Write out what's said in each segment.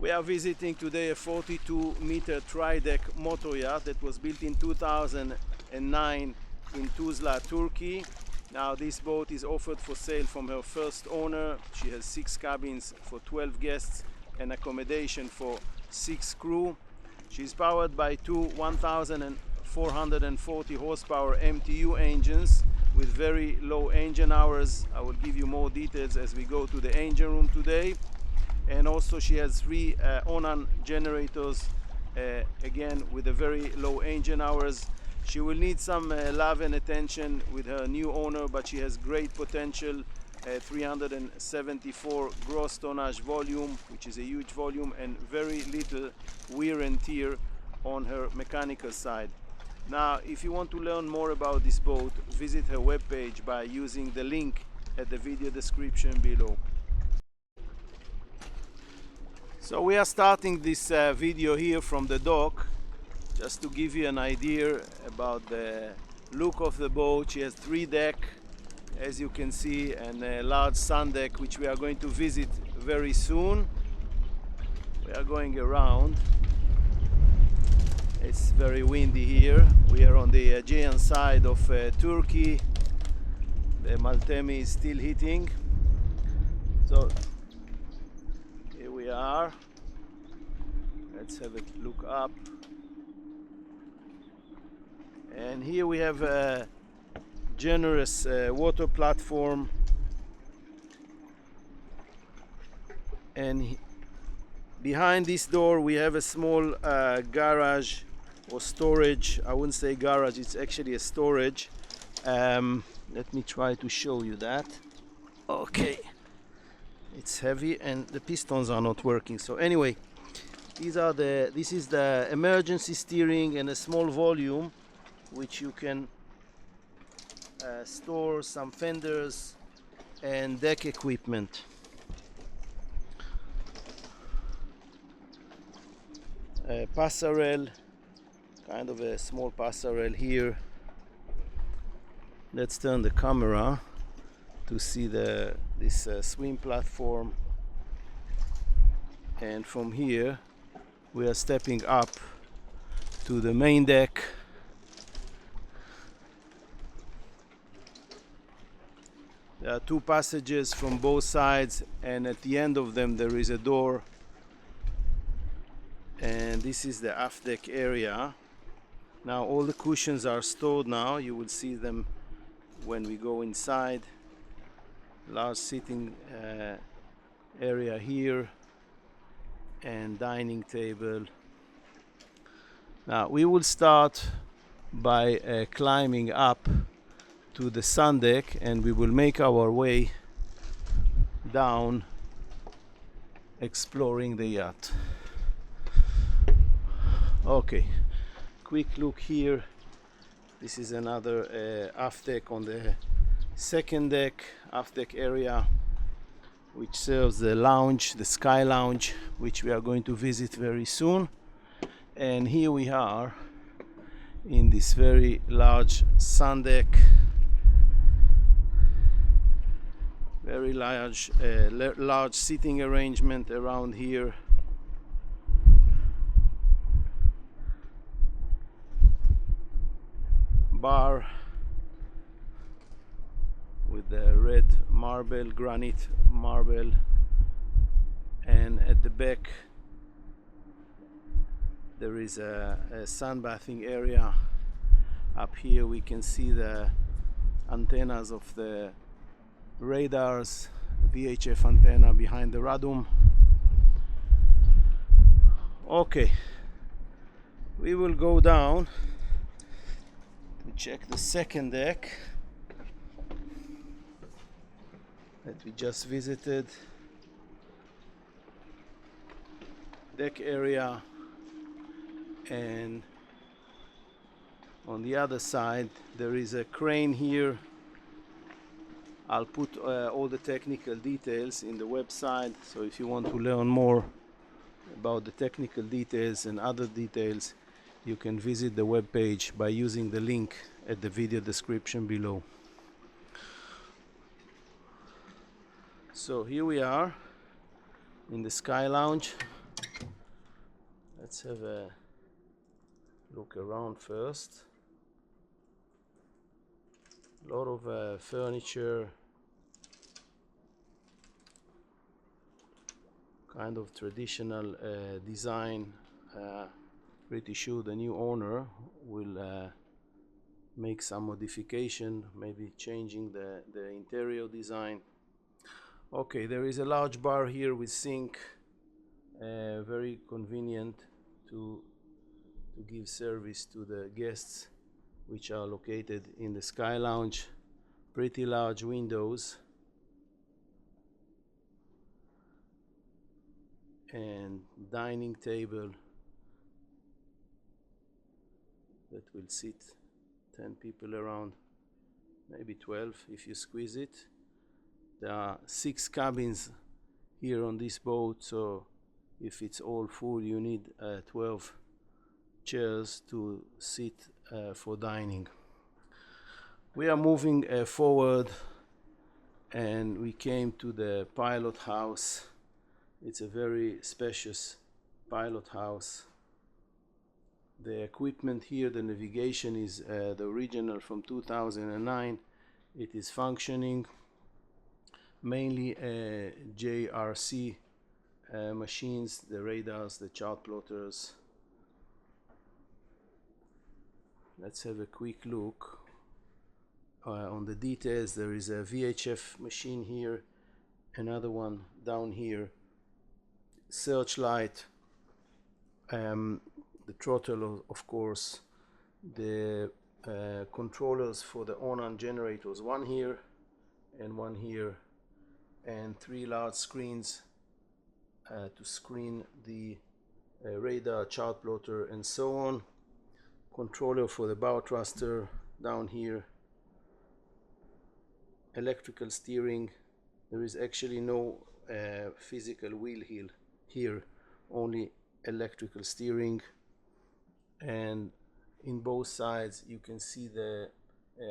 We are visiting today a 42-meter tri-deck motor yacht that was built in 2009 in Tuzla, Turkey. Now this boat is offered for sale from her first owner. She has 6 cabins for 12 guests and accommodation for 6 crew. She's powered by two 1,440 horsepower MTU engines with very low engine hours. I will give you more details as we go to the engine room today. And also she has 3 Onan generators, again with a very low engine hours. She will need some love and attention with her new owner, but she has great potential. 374 gross tonnage volume, which is a huge volume, and very little wear and tear on her mechanical side. Now, if you want to learn more about this boat, visit her webpage by using the link at the video description below. So we are starting this video here from the dock, just to give you an idea about the look of the boat. She has 3 deck, as you can see, and a large sun deck, which we are going to visit very soon. We are going around. It's very windy here. We are on the Aegean side of Turkey. The Maltemi is still hitting. So here we are. Let's have a look up. And here we have a generous water platform, and behind this door we have a small garage or storage. I wouldn't say garage, it's actually a storage. Let me try to show you that. Okay, it's heavy and the pistons are not working. So anyway, this is the emergency steering and a small volume which you can store some fenders and deck equipment. A passerelle, kind of a small passerelle here. Let's turn the camera to see this swim platform, and from here we are stepping up to the main deck. There are 2 passages from both sides, and at the end of them there is a door. And this is the aft deck area. Now all the cushions are stored now. You will see them when we go inside. Large sitting area here and dining table. Now we will start by climbing up to the sun deck, and we will make our way down exploring the yacht. Okay, quick look here. This is another aft deck on the second deck, aft deck area, which serves the lounge, the sky lounge, which we are going to visit very soon. And here we are in this very large sun deck. Very large seating arrangement around here. Bar with the red marble, granite marble, and at the back there is a sunbathing area. Up here we can see the antennas of the radars, VHF antenna behind the radome. Okay, we will go down to check the second deck that we just visited. Deck area, and on the other side there is a crane here. I'll put all the technical details in the website, so if you want to learn more about the technical details and other details, you can visit the webpage by using the link at the video description below. So here we are in the Sky Lounge. Let's have a look around first. A lot of furniture, kind of traditional design. Pretty sure the new owner will make some modification, maybe changing the interior design. Okay, there is a large bar here with sink, very convenient to give service to the guests which are located in the Sky Lounge. Pretty large windows and dining table that will sit 10 people around, maybe 12 if you squeeze it. There are 6 cabins here on this boat, so if it's all full you need 12 chairs to sit for dining. We are moving forward and we came to the pilot house. It's a very spacious pilot house. The equipment here, the navigation is the original from 2009. It is functioning, mainly JRC machines, the radars, the chart plotters. Let's have a quick look on the details. There is a VHF machine here, another one down here, searchlight, the throttle of course, the controllers for the on-and generators, one here and one here, and 3 large screens to screen the radar, chart plotter and so on. Controller for the bow thruster down here, electrical steering. There is actually no physical wheel here, only electrical steering. And in both sides you can see the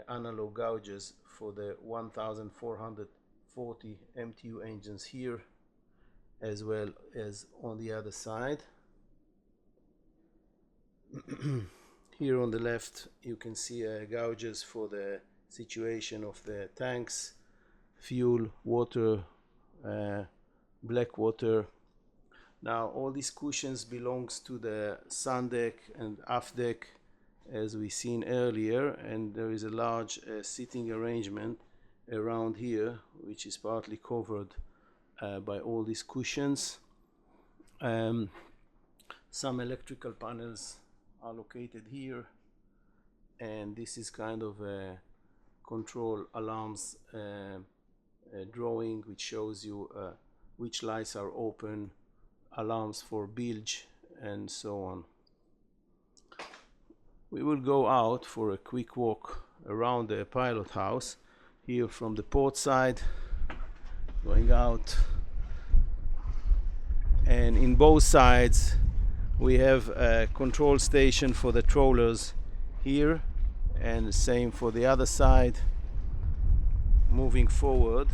analog gauges for the 1440 MTU engines here, as well as on the other side. Here on the left you can see gauges for the situation of the tanks, fuel, water, black water. Now all these cushions belongs to the sundeck and aft deck, as we seen earlier, and there is a large sitting arrangement around here which is partly covered by all these cushions. Some electrical panels are located here, and this is kind of a control alarms drawing which shows you which lights are open, alarms for bilge and so on. We will go out for a quick walk around the pilot house here from the port side, going out, and in both sides we have a control station for the trawlers here, and the same for the other side. Moving forward,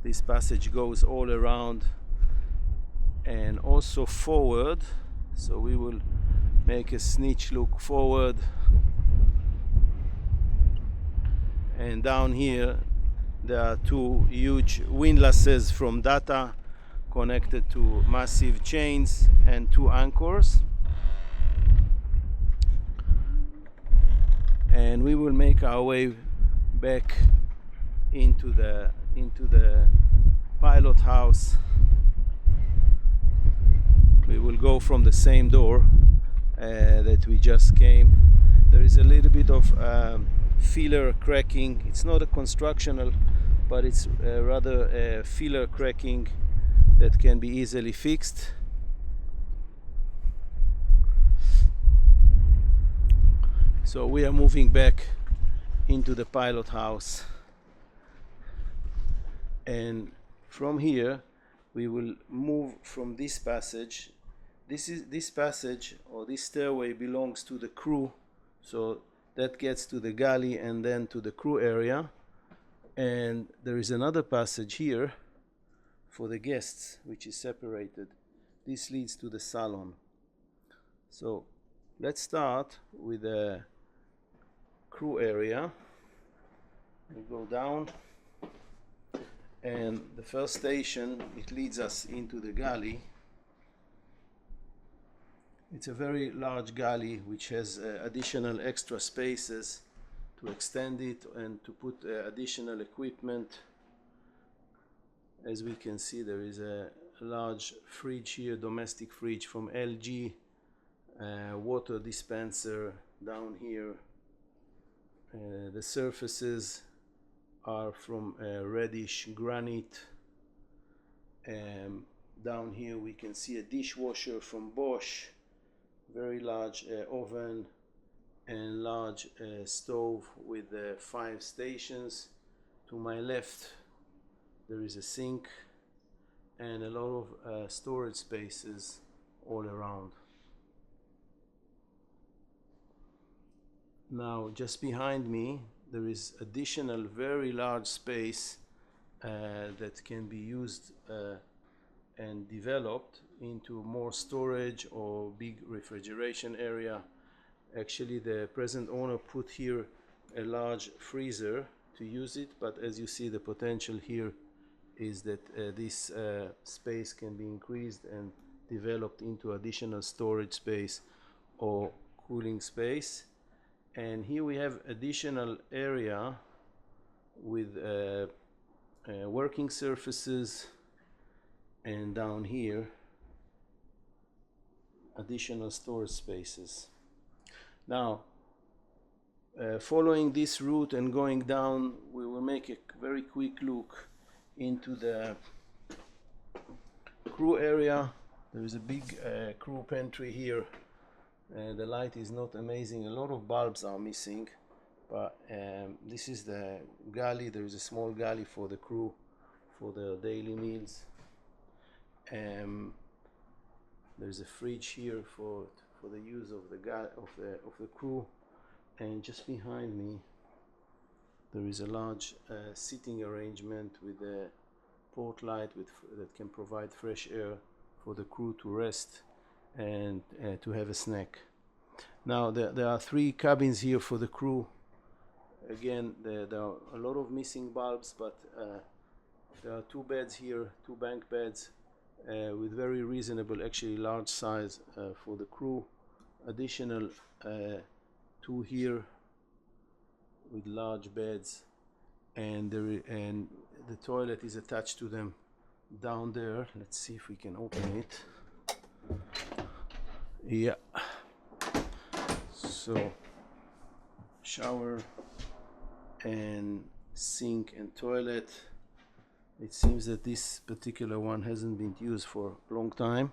this passage goes all around and also forward, so we will make a snitch look forward, and down here there are 2 huge windlasses from data connected to massive chains and 2 anchors. And we will make our way back into the pilot house. We will go from the same door that we just came. There is a little bit of filler cracking. It's not a constructional, but it's rather a filler cracking that can be easily fixed. So we are moving back into the pilot house, and from here we will move from this passage. This passage or this stairway belongs to the crew, so that gets to the galley and then to the crew area. And there is another passage here for the guests, which is separated. This leads to the salon. So let's start with the crew area. We go down, and the first station, it leads us into the galley. It's a very large galley which has additional extra spaces to extend it and to put additional equipment. As we can see, there is a large fridge here, domestic fridge from LG, water dispenser down here. The surfaces are from reddish granite. Down here we can see a dishwasher from Bosch, very large oven and large stove with 5 stations. To my left there is a sink and a lot of storage spaces all around. Now just behind me there is additional very large space that can be used and developed into more storage or big refrigeration area. Actually, the present owner put here a large freezer to use it, but as you see, the potential here is that this space can be increased and developed into additional storage space or cooling space. And here we have additional area with working surfaces, and down here additional storage spaces. Now following this route and going down, we will make a very quick look into the crew area. There is a big crew pantry here. The light is not amazing, a lot of bulbs are missing, but this is the galley. There is a small galley for the crew for their daily meals. There's a fridge here for the use of the crew, and just behind me there is a large sitting arrangement with a port light that can provide fresh air for the crew to rest and to have a snack. Now there are 3 cabins here for the crew. Again, there are a lot of missing bulbs, but there are 2 beds here, 2 bunk beds with very reasonable, actually large size for the crew. Additional 2 here with large beds, and the toilet is attached to them down there. Let's see if we can open it. Yeah, so shower and sink and toilet. It seems that this particular one hasn't been used for a long time.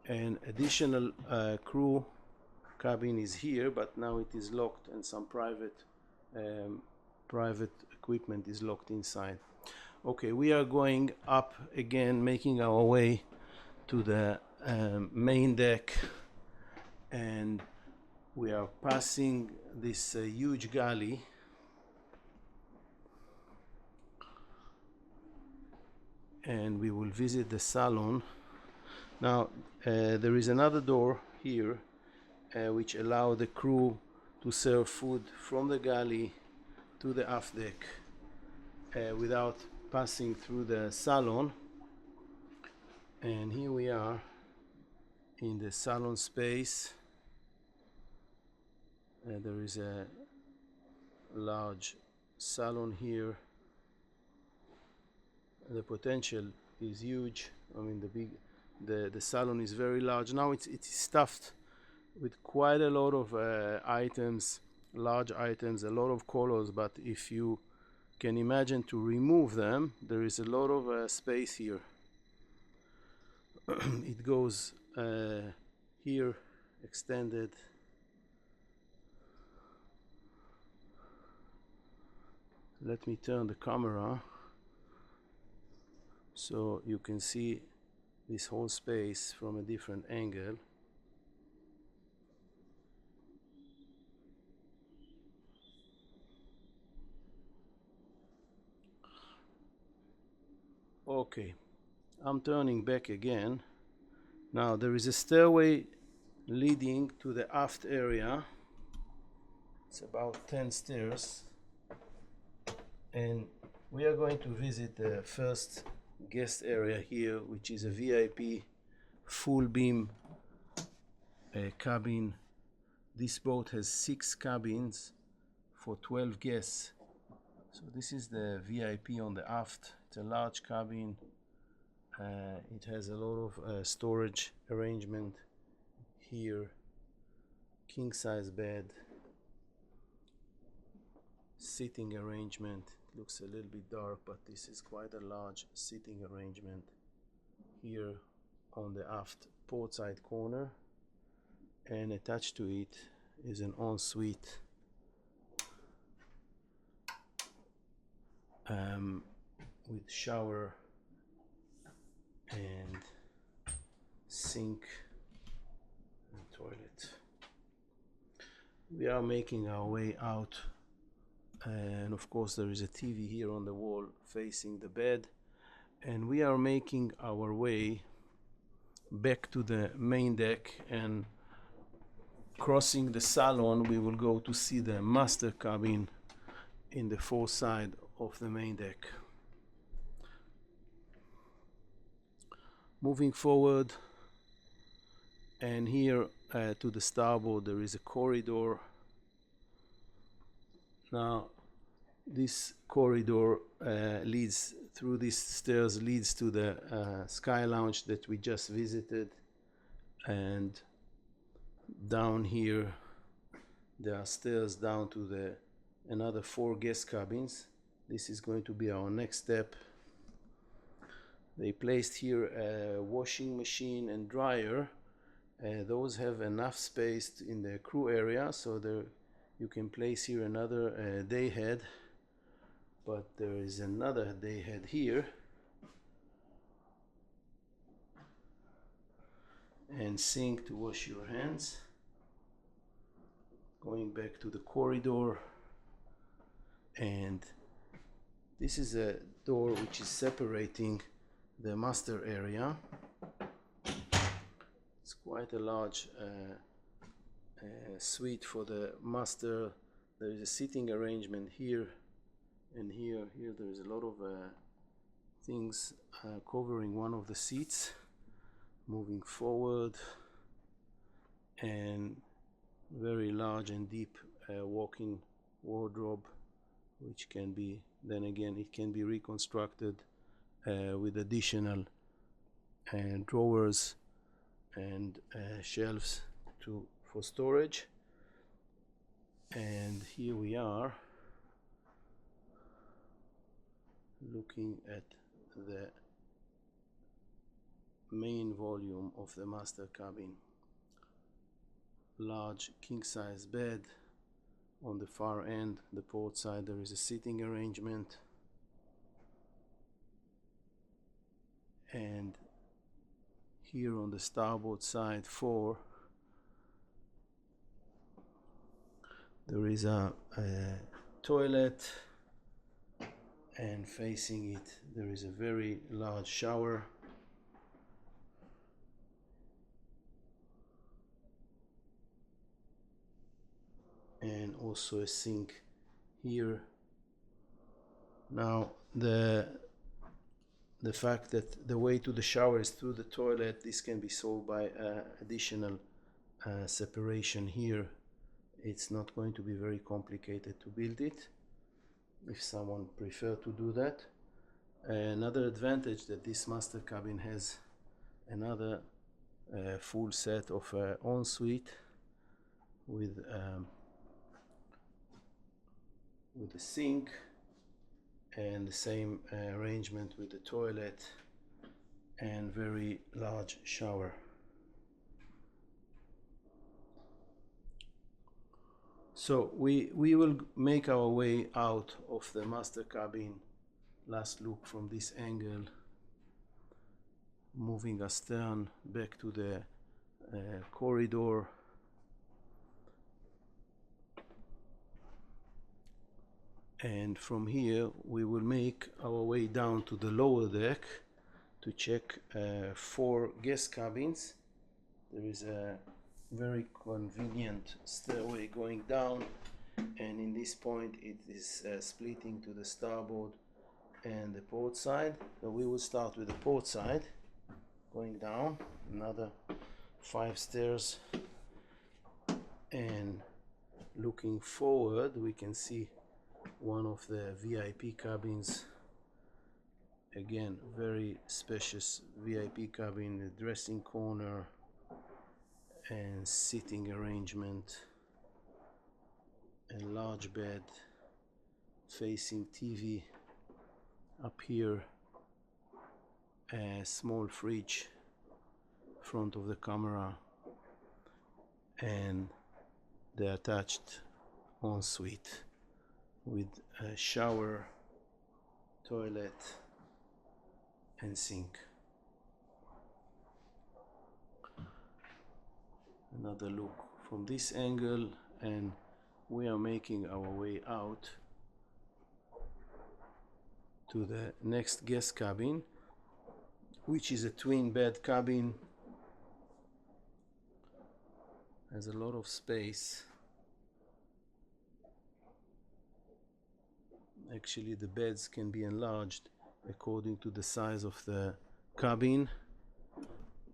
An additional crew cabin is here, but now it is locked, and some private equipment is locked inside. Okay, we are going up again, making our way to the main deck, and we are passing this huge galley. And we will visit the salon. Now there is another door here which allows the crew to serve food from the galley to the aft deck without passing through the salon. And here we are in the salon space. There is a large salon here. The potential is huge. I mean, the salon is very large. Now it's stuffed with quite a lot of items, large items, a lot of colors, but if you can imagine to remove them, there is a lot of space here. It goes here, extended. Let me turn the camera so you can see this whole space from a different angle. Okay, I'm turning back again. Now there is a stairway leading to the aft area. It's about 10 stairs, and we are going to visit the first guest area here, which is a VIP full beam cabin. This boat has 6 cabins for 12 guests. So this is the VIP on the aft. It's a large cabin. It has a lot of storage arrangement here. King size bed. Sitting arrangement. It looks a little bit dark, but this is quite a large sitting arrangement here on the aft port side corner, and attached to it is an ensuite with shower and sink and toilet. We are making our way out, and of course there is a TV here on the wall facing the bed, and we are making our way back to the main deck, and crossing the salon we will go to see the master cabin in the fore side of the main deck. Moving forward, and here to the starboard there is a corridor. Now this corridor leads through these stairs, leads to the sky lounge that we just visited, and down here there are stairs down to the another 4 guest cabins. This is going to be our next step. They placed here a washing machine and dryer. Those have enough space in the crew area, so there you can place here another day head, but there is another day head here, and sink to wash your hands. Going back to the corridor, and this is a door which is separating the master area. It's quite a large suite for the master. There is a sitting arrangement here and here. Here there is a lot of things covering one of the seats. Moving forward, and very large and deep walk-in wardrobe, which can be, then again, it can be reconstructed with additional drawers and shelves for storage. And here we are looking at the main volume of the master cabin. Large king size bed. On the far end, the port side, there is a sitting arrangement, and here on the starboard side there is a toilet, and facing it there is a very large shower. And also a sink here. Now the fact that the way to the shower is through the toilet, this can be solved by additional separation here. It's not going to be very complicated to build it if someone prefer to do that. Another advantage that this master cabin has another full set of ensuite with the sink, and the same arrangement with the toilet and very large shower. So we will make our way out of the master cabin. Last look from this angle, moving astern back to the corridor. and from here we will make our way down to the lower deck to check 4 guest cabins. There is a very convenient stairway going down, and in this point it is splitting to the starboard and the port side. So we will start with the port side, going down another 5 stairs, and looking forward we can see one of the VIP cabins. Again, very spacious VIP cabin, the dressing corner and sitting arrangement, a large bed facing TV up here, a small fridge front of the camera, and the attached ensuite with a shower, toilet and sink. Another look from this angle, and we are making our way out to the next guest cabin, which is a twin bed cabin. Has a lot of space. Actually, the beds can be enlarged according to the size of the cabin.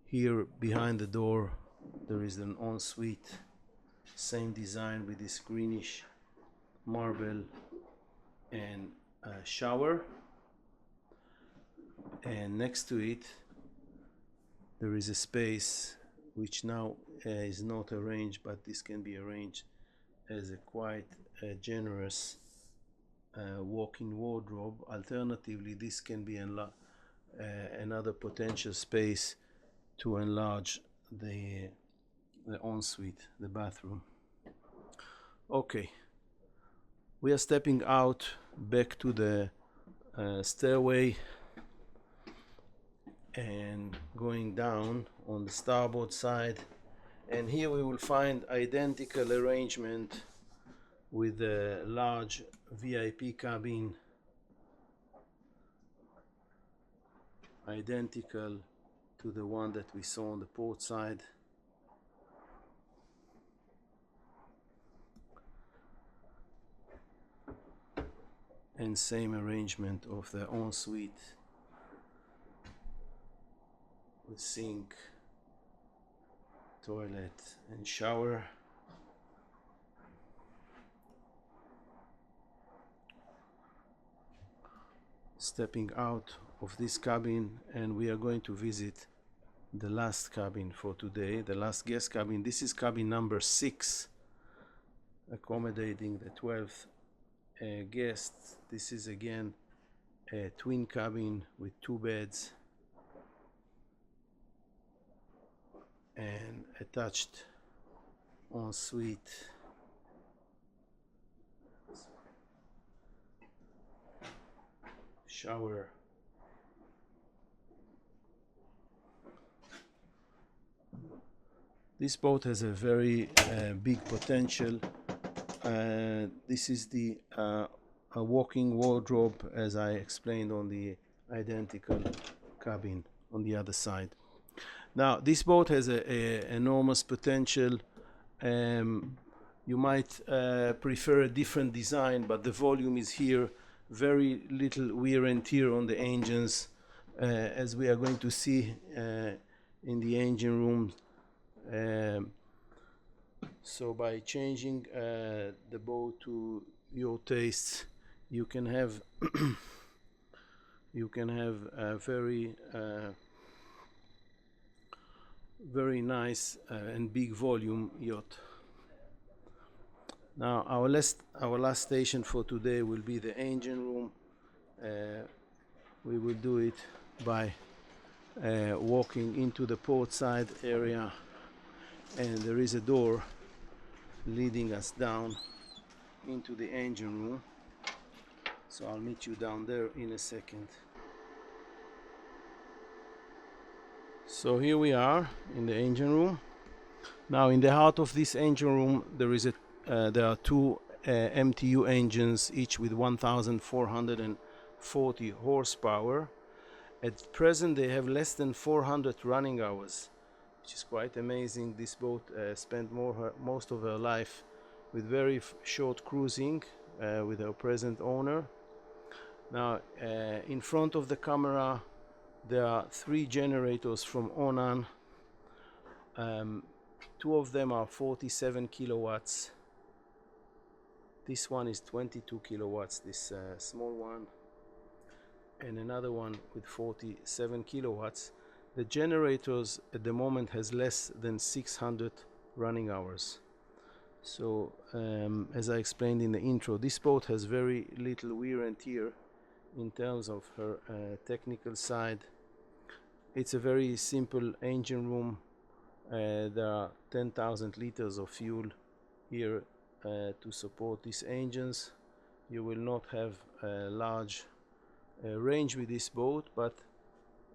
Here behind the door there is an ensuite, same design with this greenish marble and a shower, and next to it there is a space which now is not arranged, but this can be arranged as a quite generous walk-in wardrobe. Alternatively, this can be another potential space to enlarge the ensuite, the bathroom. Okay, we are stepping out back to the stairway and going down on the starboard side, and here we will find identical arrangement with a large VIP cabin, identical to the one that we saw on the port side. And same arrangement of the ensuite with sink, toilet and shower. Stepping out of this cabin, and we are going to visit the last cabin for today, the last guest cabin. This is cabin number 6, accommodating the 12th guests. This is again a twin cabin with 2 beds and attached ensuite, shower, this boat has a very big potential. This is the a walking wardrobe, as I explained on the identical cabin on the other side. Now this boat has a enormous potential. You might prefer a different design, but the volume is here. Very little wear and tear on the engines, as we are going to see in the engine room. So by changing the boat to your tastes, you can have a very nice and big volume yacht. Now our last station for today will be the engine room. We will do it by walking into the port side area, and there is a door leading us down into the engine room. So I'll meet you down there in a second. So here we are in the engine room. Now in the heart of this engine room there are 2 MTU engines, each with 1440 horsepower. At present they have less than 400 running hours, which is quite amazing. This boat spent most of her life with very short cruising with her present owner. Now in front of the camera there are 3 generators from Onan. 2 of them are 47 kilowatts. This one is 22 kilowatts, this small one, and another one with 47 kilowatts. The generators at the moment has less than 600 running hours. So as I explained in the intro, this boat has very little wear and tear in terms of her technical side. It's a very simple engine room. There are 10,000 liters of fuel here to support these engines. You will not have a large range with this boat, but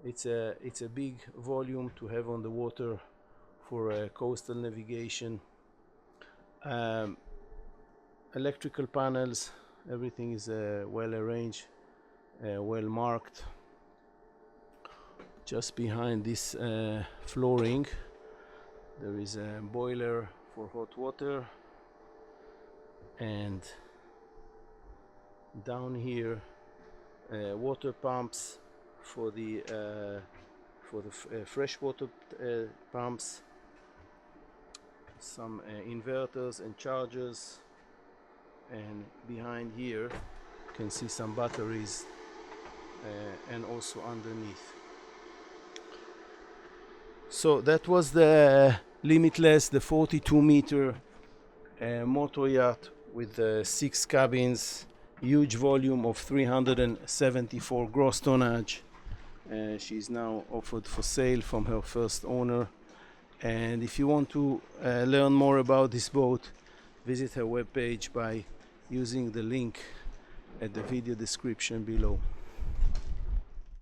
it's a big volume to have on the water for coastal navigation. Electrical panels, everything is well arranged, well marked. Just behind this flooring there is a boiler for hot water, and down here water pumps for the freshwater pumps, some inverters and chargers, and behind here you can see some batteries and also underneath. So that was the Limitless, the 42-meter motor yacht with 6 cabins, huge volume of 374 gross tonnage. She's now offered for sale from her first owner. And if you want to learn more about this boat, visit her webpage by using the link at the video description below.